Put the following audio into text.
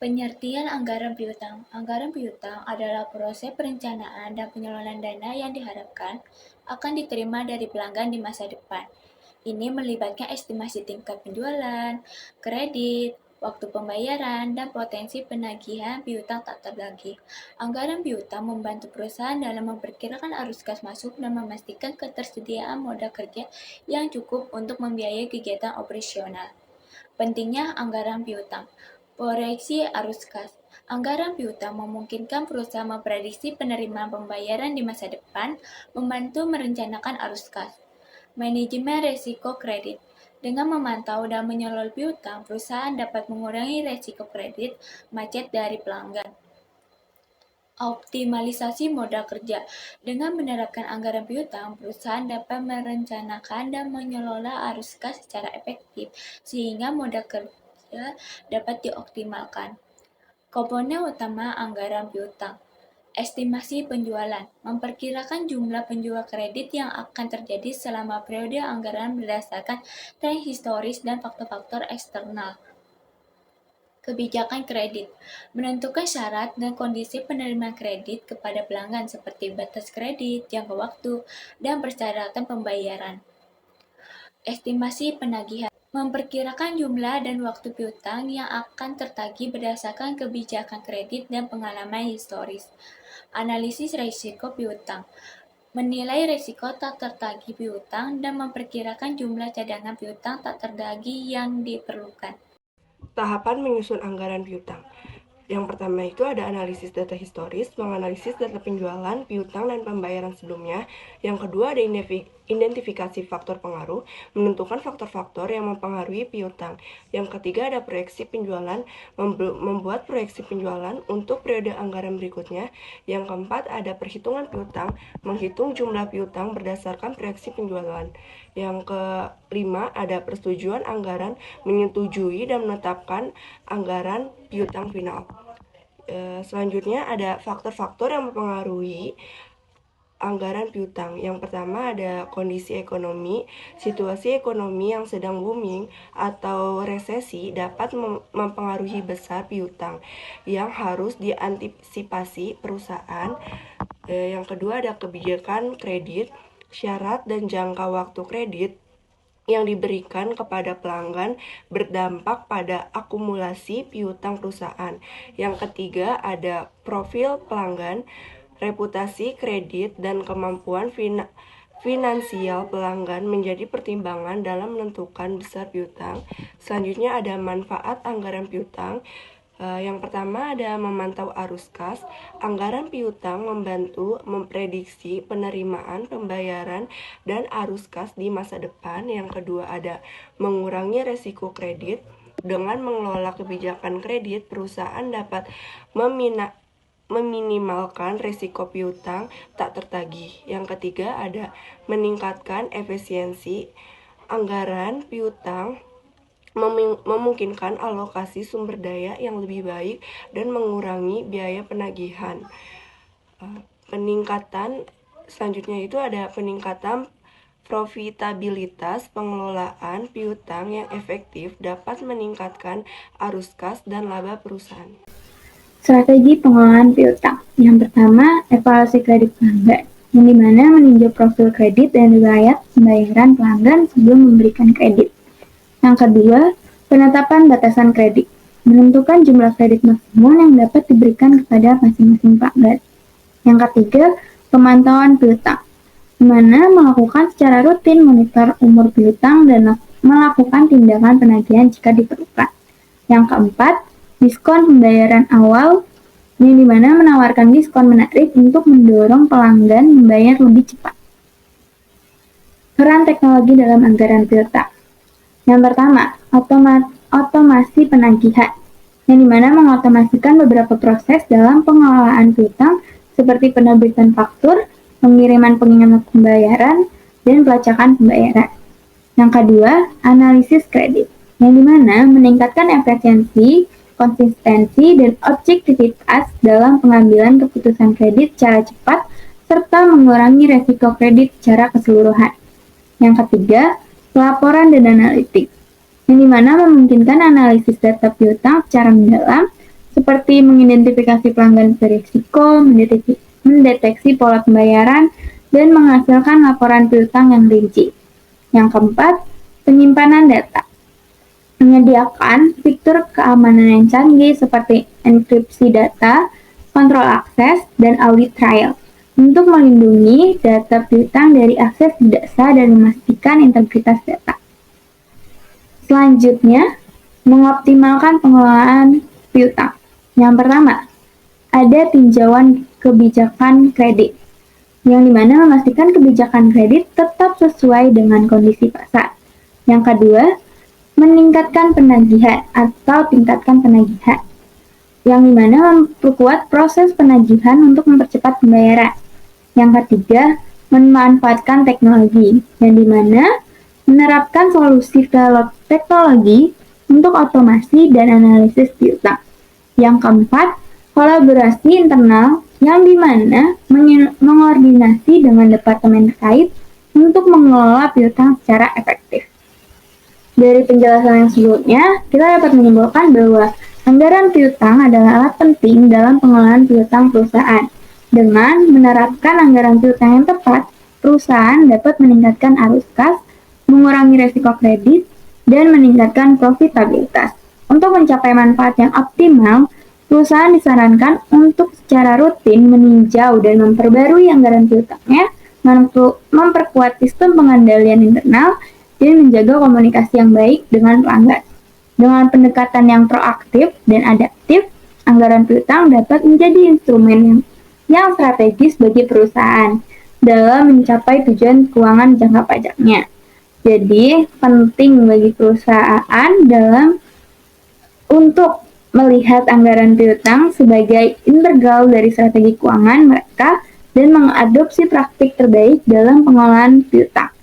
Pengertian anggaran piutang. Anggaran piutang adalah proses perencanaan dan penyaluran dana yang diharapkan akan diterima dari pelanggan di masa depan. Ini melibatkan estimasi tingkat penjualan, kredit, waktu pembayaran, dan potensi penagihan piutang tak tertagih. Anggaran piutang membantu perusahaan dalam memperkirakan arus kas masuk dan memastikan ketersediaan modal kerja yang cukup untuk membiayai kegiatan operasional. Pentingnya anggaran piutang. Proyeksi arus kas. Anggaran piutang memungkinkan perusahaan memprediksi penerimaan pembayaran di masa depan, membantu merencanakan arus kas. Manajemen risiko kredit. Dengan memantau dan mengelola piutang, perusahaan dapat mengurangi risiko kredit macet dari pelanggan. Optimalisasi modal kerja. Dengan menerapkan anggaran piutang, perusahaan dapat merencanakan dan mengelola arus kas secara efektif, sehingga modal kerja dapat dioptimalkan. Komponen utama anggaran piutang. Estimasi penjualan. Memperkirakan jumlah penjual kredit yang akan terjadi selama periode anggaran berdasarkan tren historis dan faktor-faktor eksternal. Kebijakan kredit. Menentukan syarat dan kondisi penerimaan kredit kepada pelanggan seperti batas kredit, jangka waktu, dan persyaratan pembayaran. Estimasi penagihan. Memperkirakan jumlah dan waktu piutang yang akan tertagih berdasarkan kebijakan kredit dan pengalaman historis. Analisis risiko piutang. Menilai risiko tak tertagih piutang dan memperkirakan jumlah cadangan piutang tak tertagih yang diperlukan. Tahapan menyusun anggaran piutang. Yang pertama itu ada analisis data historis, menganalisis data penjualan, piutang, dan pembayaran sebelumnya. Yang kedua ada identifikasi faktor pengaruh, menentukan faktor-faktor yang mempengaruhi piutang. Yang ketiga ada proyeksi penjualan, membuat proyeksi penjualan untuk periode anggaran berikutnya. Yang keempat ada perhitungan piutang, menghitung jumlah piutang berdasarkan proyeksi penjualan. Yang kelima ada persetujuan anggaran, menyetujui dan menetapkan anggaran piutang final. Selanjutnya ada faktor-faktor yang mempengaruhi anggaran piutang. Yang pertama ada kondisi ekonomi. Situasi ekonomi yang sedang booming atau resesi dapat mempengaruhi besar piutang yang harus diantisipasi perusahaan. Yang kedua ada kebijakan kredit, syarat dan jangka waktu kredit yang diberikan kepada pelanggan berdampak pada akumulasi piutang perusahaan. Yang ketiga ada profil pelanggan, reputasi kredit, dan kemampuan finansial pelanggan menjadi pertimbangan dalam menentukan besar piutang. Selanjutnya ada manfaat anggaran piutang. Yang pertama ada memantau arus kas. Anggaran piutang membantu memprediksi penerimaan, pembayaran, dan arus kas di masa depan. Yang kedua ada mengurangi resiko kredit. Dengan mengelola kebijakan kredit, perusahaan dapat meminimalkan risiko piutang tak tertagih. Yang ketiga ada meningkatkan efisiensi anggaran piutang, memungkinkan alokasi sumber daya yang lebih baik dan mengurangi biaya penagihan. Selanjutnya itu ada peningkatan profitabilitas. Pengelolaan piutang yang efektif dapat meningkatkan arus kas dan laba perusahaan. Strategi pengelolaan piutang. Yang pertama, evaluasi kredit pelanggan, yang dimana meninjau profil kredit dan riwayat pembayaran pelanggan sebelum memberikan kredit. Yang kedua, penetapan batasan kredit, menentukan jumlah kredit maksimum yang dapat diberikan kepada masing-masing pelanggan. Yang ketiga, pemantauan piutang, di mana melakukan secara rutin monitor umur piutang dan melakukan tindakan penagihan jika diperlukan. Yang keempat, diskon pembayaran awal, yang dimana menawarkan diskon menarik untuk mendorong pelanggan membayar lebih cepat. Peran teknologi dalam anggaran piutang. Yang pertama, otomasi penagihan, yang dimana mengotomasikan beberapa proses dalam pengelolaan piutang seperti penerbitan faktur, pengiriman pengingat pembayaran, dan pelacakan pembayaran. Yang kedua, analisis kredit, yang dimana meningkatkan efisiensi, konsistensi, dan objektivitas dalam pengambilan keputusan kredit secara cepat, serta mengurangi resiko kredit secara keseluruhan. Yang ketiga, pelaporan dan analitik, yang dimana memungkinkan analisis data piutang secara mendalam, seperti mengidentifikasi pelanggan berisiko, mendeteksi pola pembayaran, dan menghasilkan laporan piutang yang rinci. Yang keempat, penyimpanan data. Menyediakan fitur keamanan yang canggih seperti enkripsi data, kontrol akses, dan audit trail untuk melindungi data piutang dari akses tidak sah dan memastikan integritas data. Selanjutnya, mengoptimalkan pengelolaan piutang. Yang pertama, ada tinjauan kebijakan kredit, yang dimana memastikan kebijakan kredit tetap sesuai dengan kondisi pasar. Yang kedua, meningkatkan penagihan atau tingkatkan penagihan, yang dimana memperkuat proses penagihan untuk mempercepat pembayaran. Yang ketiga, memanfaatkan teknologi, yang dimana menerapkan solusi teknologi untuk otomasi dan analisis piutang. Yang keempat, kolaborasi internal, yang dimana mengordinasi dengan departemen terkait untuk mengelola piutang secara efektif. Dari penjelasan yang sebelumnya, kita dapat menyimpulkan bahwa anggaran piutang adalah alat penting dalam pengelolaan piutang perusahaan. Dengan menerapkan anggaran piutang yang tepat, perusahaan dapat meningkatkan arus kas, mengurangi resiko kredit, dan meningkatkan profitabilitas. Untuk mencapai manfaat yang optimal, perusahaan disarankan untuk secara rutin meninjau dan memperbarui anggaran piutangnya, memperkuat sistem pengendalian internal, dan menjaga komunikasi yang baik dengan pelanggan. Dengan pendekatan yang proaktif dan adaptif, anggaran piutang dapat menjadi instrumen yang strategis bagi perusahaan dalam mencapai tujuan keuangan jangka panjangnya. Jadi, penting bagi perusahaan untuk melihat anggaran piutang sebagai integral dari strategi keuangan mereka dan mengadopsi praktik terbaik dalam pengelolaan piutang.